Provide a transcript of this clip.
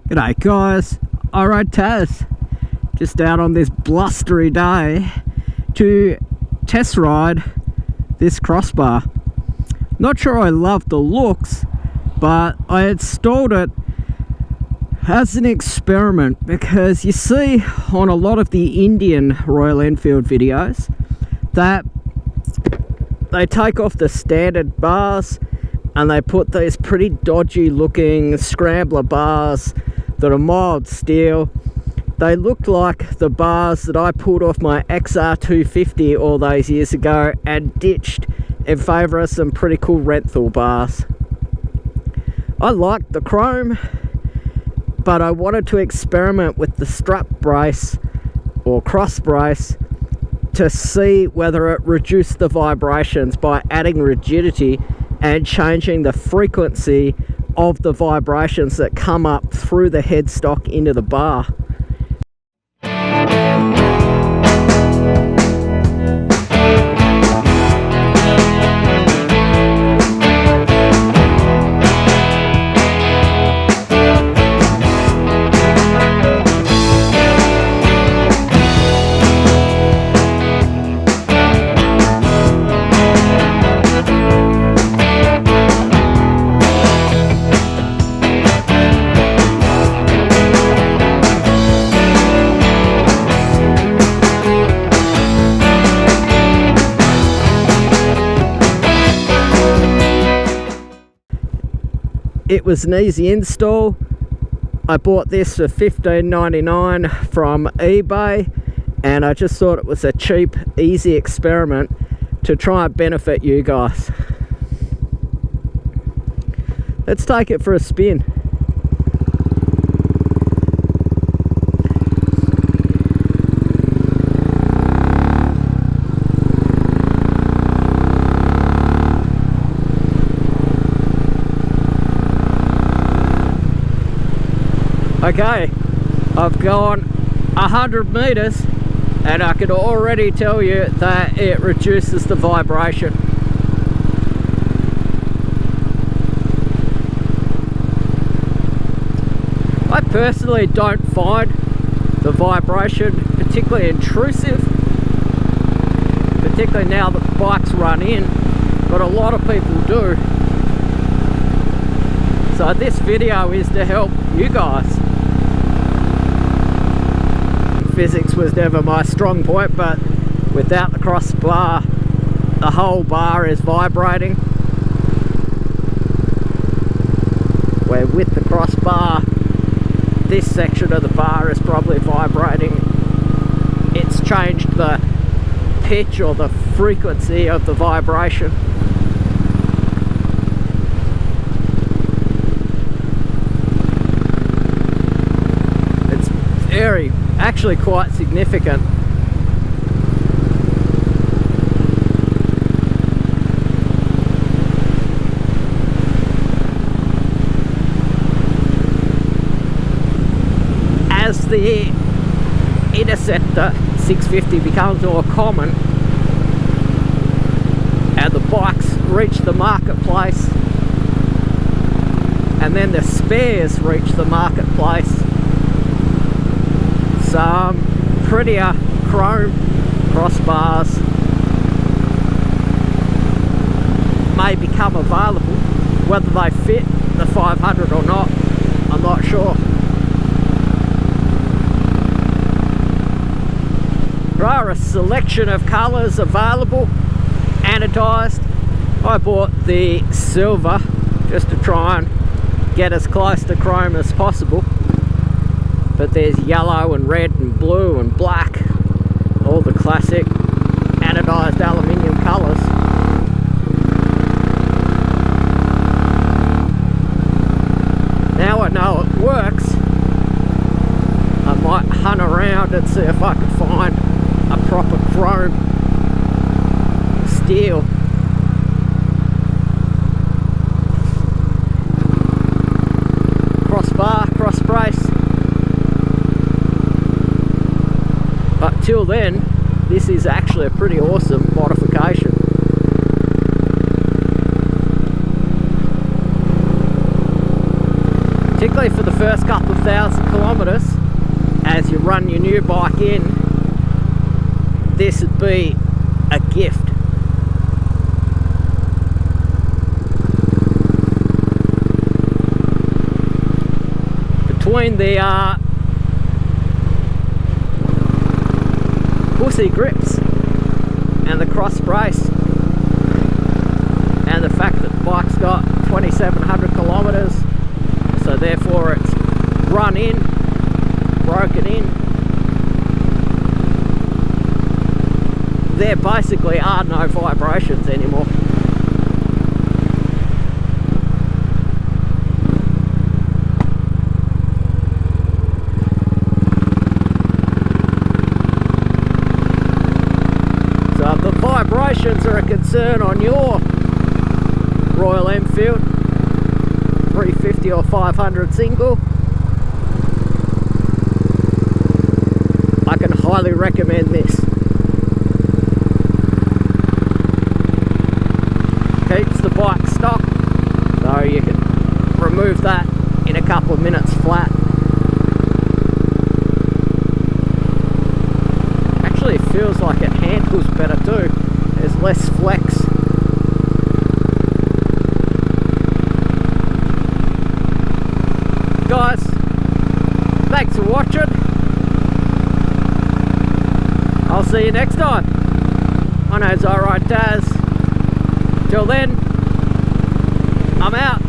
G'day guys, alright Taz, just out on this blustery day to test ride this crossbar. Not sure I love the looks, but I installed it as an experiment because you see on a lot of the Indian Royal Enfield videos that they take off the standard bars and they put these pretty dodgy looking scrambler bars that are mild steel. They looked like the bars that I pulled off my XR250 all those years ago and ditched in favour of some pretty cool Renthal bars. I liked the chrome, but I wanted to experiment with the strap brace or cross brace to see whether it reduced the vibrations by adding rigidity and changing the frequency of the vibrations that come up through the headstock into the bar. It was an easy install. I bought this for $15.99 from eBay, and I just thought it was a cheap, easy experiment to try and benefit you guys. Let's take it for a spin. Okay, I've gone 100 meters and I can already tell you that it reduces the vibration. I personally don't find the vibration particularly intrusive, particularly now that the bikes run in, but a lot of people do. So this video is to help you guys. Physics was never my strong point, but without the crossbar, the whole bar is vibrating. Where with the crossbar, this section of the bar is probably vibrating. It's changed the pitch or the frequency of the vibration. It's actually quite significant. As the Interceptor 650 becomes more common and the bikes reach the marketplace and then the spares reach the marketplace, some prettier chrome crossbars may become available. Whether they fit the 500 or not, I'm not sure. There are a selection of colours available, anodised. I bought the silver just to try and get as close to chrome as possible. But there's yellow and red and blue and black, all the classic anodised aluminium colours. Now I know it works, I might hunt around and see if I can find a proper chrome steel. Crossbar, cross brace. But till then, this is actually a pretty awesome modification. particularly for the first couple of 1,000 kilometres, as you run your new bike in, this would be a gift. Between the pussy grips and the cross brace, and the fact that the bike's got 2,700 kilometres, so therefore it's run in, broken in, there basically are no vibrations anymore. So if the vibrations are a concern on your Royal Enfield 350 or 500 single, I can highly recommend this. Keeps the bike stock, so you can remove that in a couple of minutes flat. Actually, it feels like it handles better too. There's less flex. Guys, thanks for watching. I'll see you next time. My name's Alright Taz. Till then, I'm out.